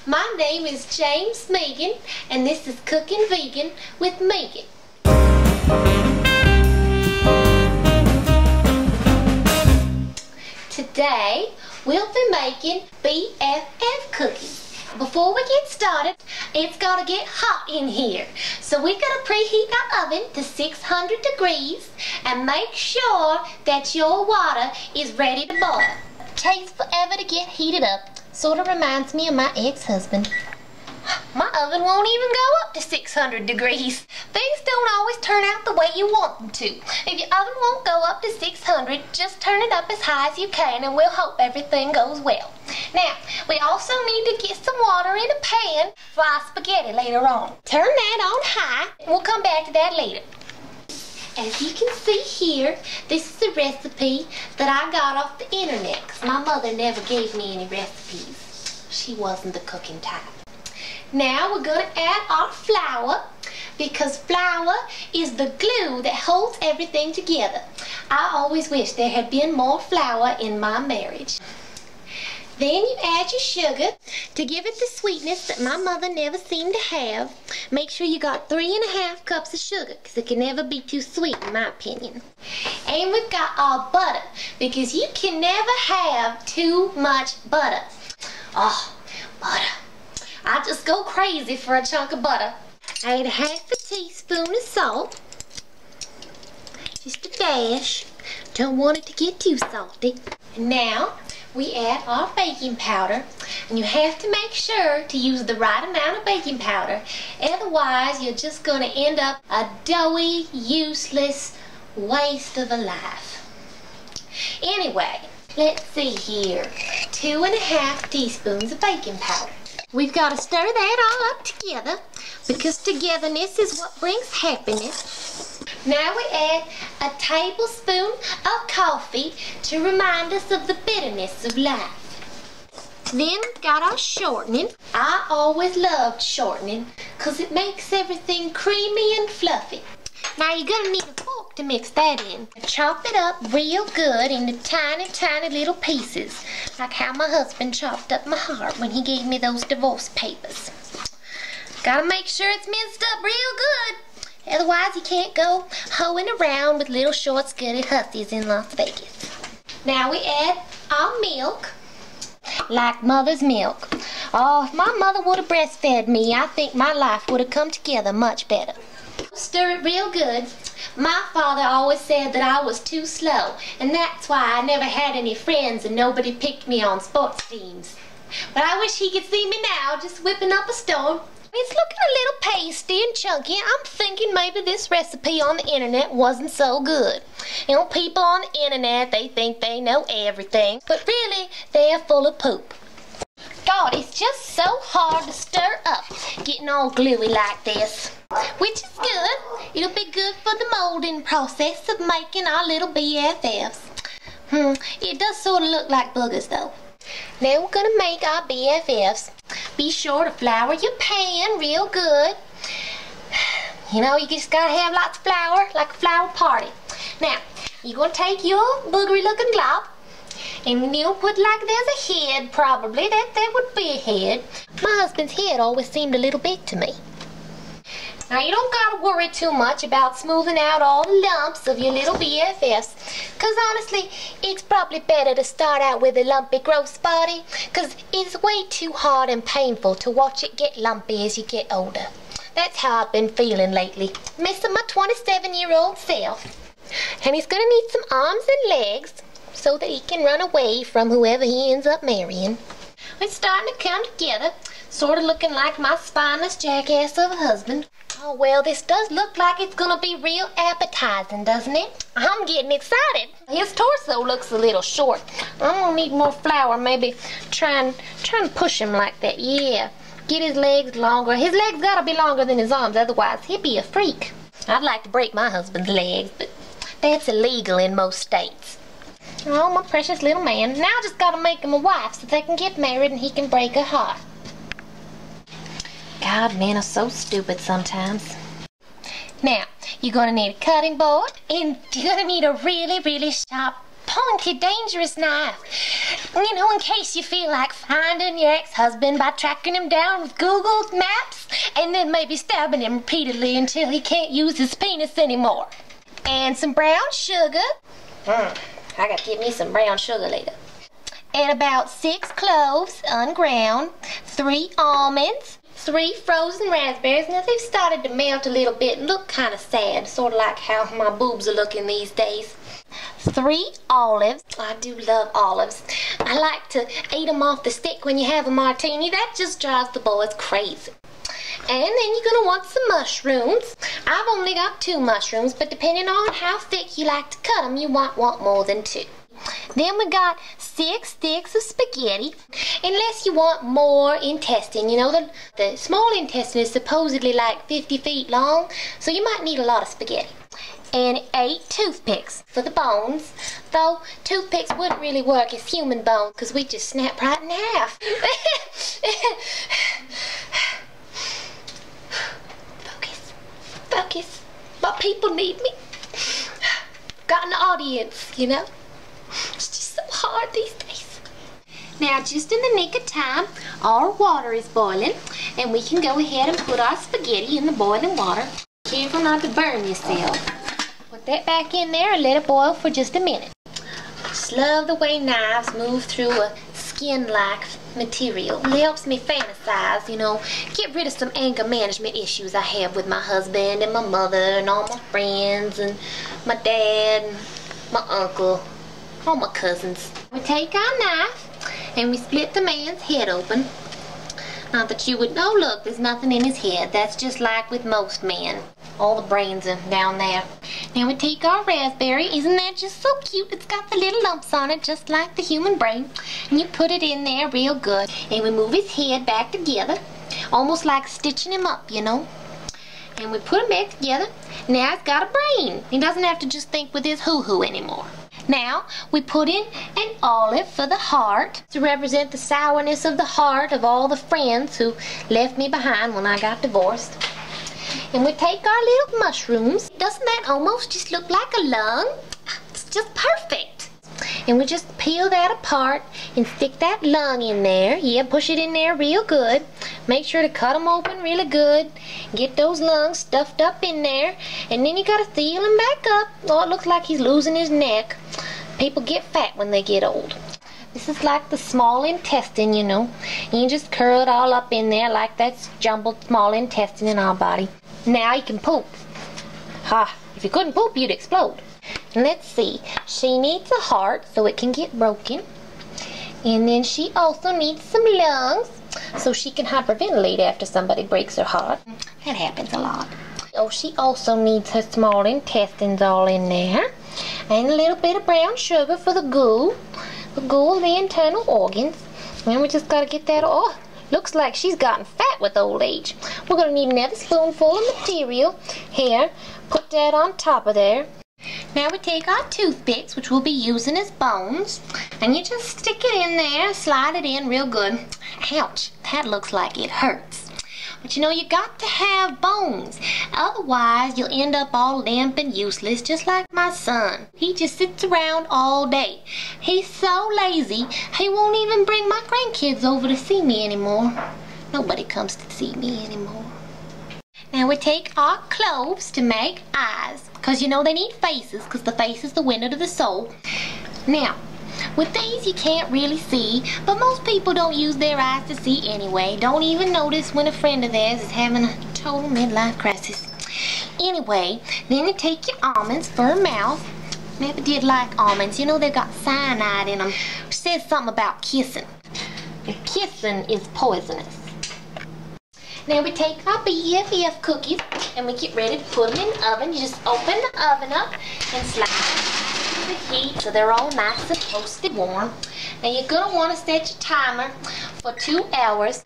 My name is James Megan, and this is Cooking Vegan with Megan. Today, we'll be making BFF cookies. Before we get started, it's got to get hot in here. So we're going to preheat our oven to 600 degrees and make sure that your water is ready to boil. It takes forever to get heated up. Sort of reminds me of my ex-husband. My oven won't even go up to 600 degrees. Things don't always turn out the way you want them to. If your oven won't go up to 600, just turn it up as high as you can and we'll hope everything goes well. Now, we also need to get some water in a pan for our spaghetti later on. Turn that on high, and we'll come back to that later. As you can see here, this is a recipe that I got off the internet because my mother never gave me any recipes. She wasn't the cooking type. Now we're going to add our flour because flour is the glue that holds everything together. I always wish there had been more flour in my marriage. Then you add your sugar to give it the sweetness that my mother never seemed to have. Make sure you got 3½ cups of sugar because it can never be too sweet in my opinion. And we've got our butter because you can never have too much butter. Oh, butter. I just go crazy for a chunk of butter. I add ½ teaspoon of salt. Just a dash. Don't want it to get too salty. And now we add our baking powder. And you have to make sure to use the right amount of baking powder. Otherwise, you're just going to end up a doughy, useless waste of a life. Anyway, let's see here. 2½ teaspoons of baking powder. We've got to stir that all up together because togetherness is what brings happiness. Now we add a tablespoon of coffee to remind us of the bitterness of life. Then we've got our shortening. I always loved shortening because it makes everything creamy and fluffy. Now you're going to need a fork to mix that in. Chop it up real good into tiny, tiny little pieces, like how my husband chopped up my heart when he gave me those divorce papers. Gotta make sure it's minced up real good. Otherwise you can't go hoeing around with little short skirted hussies in Las Vegas. Now we add our milk, like mother's milk. Oh, if my mother would have breastfed me, I think my life would have come together much better. Stir it real good. My father always said that I was too slow, and that's why I never had any friends and nobody picked me on sports teams. But I wish he could see me now, just whipping up a storm. It's looking a little pasty and chunky. I'm thinking maybe this recipe on the internet wasn't so good. You know, people on the internet, they think they know everything, but really, they're full of poop. God, it's just so hard to stir up, getting all gluey like this. Which is good. It'll be good for the molding process of making our little BFFs. It does sort of look like boogers though. Now we're going to make our BFFs. Be sure to flour your pan real good. You know, you just got to have lots of flour, like a flour party. Now, you're going to take your boogery looking glob, and you'll put like there's a head probably. That would be a head. My husband's head always seemed a little big to me. Now you don't gotta worry too much about smoothing out all the lumps of your little BFFs, because honestly, it's probably better to start out with a lumpy gross body, because it's way too hard and painful to watch it get lumpy as you get older. That's how I've been feeling lately, missing my 27-year-old self. And he's gonna need some arms and legs so that he can run away from whoever he ends up marrying. It's starting to come together, sort of looking like my spineless jackass of a husband. Oh, well, this does look like it's going to be real appetizing, doesn't it? I'm getting excited. His torso looks a little short. I'm going to need more flour, maybe try and push him like that. Yeah, get his legs longer. His legs got to be longer than his arms, otherwise he'd be a freak. I'd like to break my husband's legs, but that's illegal in most states. Oh, my precious little man. Now I just got to make him a wife so they can get married and he can break her heart. God, men are so stupid sometimes. Now, you're going to need a cutting board, and you're going to need a really, really sharp, pointy, dangerous knife. You know, in case you feel like finding your ex-husband by tracking him down with Google Maps and then maybe stabbing him repeatedly until he can't use his penis anymore. And some brown sugar. I gotta get me some brown sugar later. And about 6 cloves unground, 3 almonds, 3 frozen raspberries. Now they've started to melt a little bit and look kind of sad, sort of like how my boobs are looking these days. 3 olives. I do love olives. I like to eat them off the stick when you have a martini. That just drives the boys crazy. And then you're going to want some mushrooms. I've only got 2 mushrooms, but depending on how thick you like to cut them, you might want more than 2. Then we got 6 sticks of spaghetti, unless you want more intestine. You know, the small intestine is supposedly like 50 feet long, so you might need a lot of spaghetti. And 8 toothpicks for the bones, though toothpicks wouldn't really work as human bones because we just snap right in half. Focus. But people need me. Got an audience, you know. It's just so hard these days. Now, just in the nick of time, our water is boiling, and we can go ahead and put our spaghetti in the boiling water. Careful not to burn yourself. Put that back in there and let it boil for just a minute. Just love the way knives move through a skin-like material. It helps me fantasize, you know, get rid of some anger management issues I have with my husband and my mother and all my friends and my dad and my uncle, all my cousins. We take our knife and we split the man's head open. Not that you would know, look, there's nothing in his head. That's just like with most men. All the brains are down there. Now we take our raspberry. Isn't that just so cute? It's got the little lumps on it, just like the human brain. And you put it in there real good. And we move his head back together, almost like stitching him up, you know. And we put him back together. Now he's got a brain. He doesn't have to just think with his hoo-hoo anymore. Now, we put in an olive for the heart to represent the sourness of the heart of all the friends who left me behind when I got divorced. And we take our little mushrooms. Doesn't that almost just look like a lung? It's just perfect. And we just peel that apart and stick that lung in there. Yeah, push it in there real good. Make sure to cut them open really good. Get those lungs stuffed up in there. And then you gotta seal him back up. Oh, it looks like he's losing his neck. People get fat when they get old. This is like the small intestine, you know. You just curl it all up in there like that's jumbled small intestine in our body. Now you can poop. Ha! If you couldn't poop, you'd explode. And let's see. She needs a heart so it can get broken. And then she also needs some lungs so she can hyperventilate after somebody breaks her heart. That happens a lot. Oh, she also needs her small intestines all in there. And a little bit of brown sugar for the goo. The goo of the internal organs. And we just gotta get that. Oh, looks like she's gotten fat with old age. We're gonna need another spoonful of material. Here, put that on top of there. Now we take our toothpicks, which we'll be using as bones, and you just stick it in there, slide it in real good. Ouch, that looks like it hurts. But you know, you got to have bones. Otherwise, you'll end up all limp and useless, just like my son. He just sits around all day. He's so lazy, he won't even bring my grandkids over to see me anymore. Nobody comes to see me anymore. Now we take our cloves to make eyes, because you know they need faces, because the face is the window to the soul. Now, with these you can't really see, but most people don't use their eyes to see anyway. Don't even notice when a friend of theirs is having a total midlife crisis. Anyway, then you take your almonds for a mouth. Never did like almonds. You know they've got cyanide in them, which says something about kissing. And kissing is poisonous. Now we take our BFF cookies and we get ready to put them in the oven. You just open the oven up and slide the heat so they're all nice and toasted warm. Now you're going to want to set your timer for 2 hours.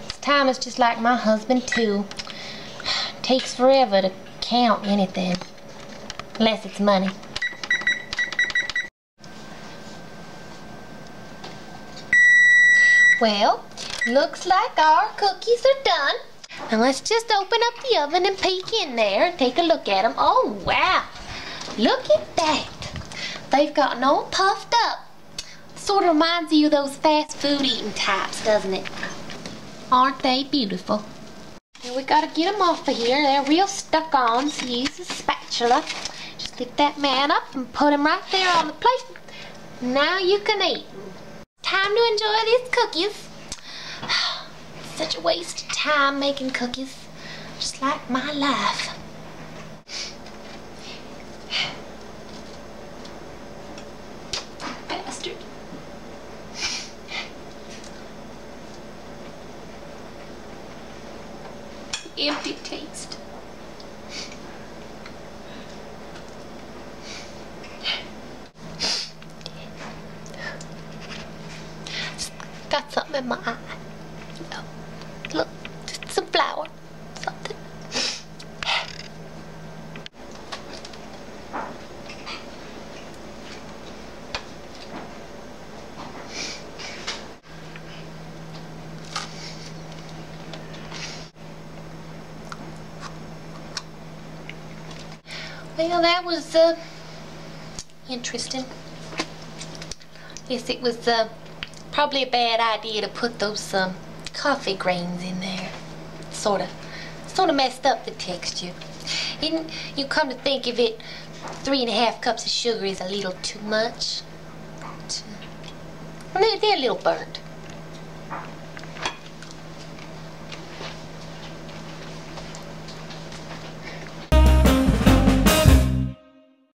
This timer's just like my husband too. It takes forever to count anything, unless it's money. Well, looks like our cookies are done. Now let's just open up the oven and peek in there and take a look at them. Oh wow, look at that. They've gotten all puffed up. Sort of reminds you of those fast food eating types, doesn't it? Aren't they beautiful? Now we gotta get them off of here. They're real stuck on, so use a spatula. Just lift that man up and put him right there on the plate. Now you can eat. Time to enjoy these cookies. Such a waste of time making cookies. Just like my life. Bastard. Empty taste. Got something in my eye. Oh, look, just some flour. Something. Well, that was interesting. Yes, it was probably a bad idea to put those coffee grains in there. Sort of messed up the texture. You come to think of it, 3½ cups of sugar is a little too much. They're a little burnt.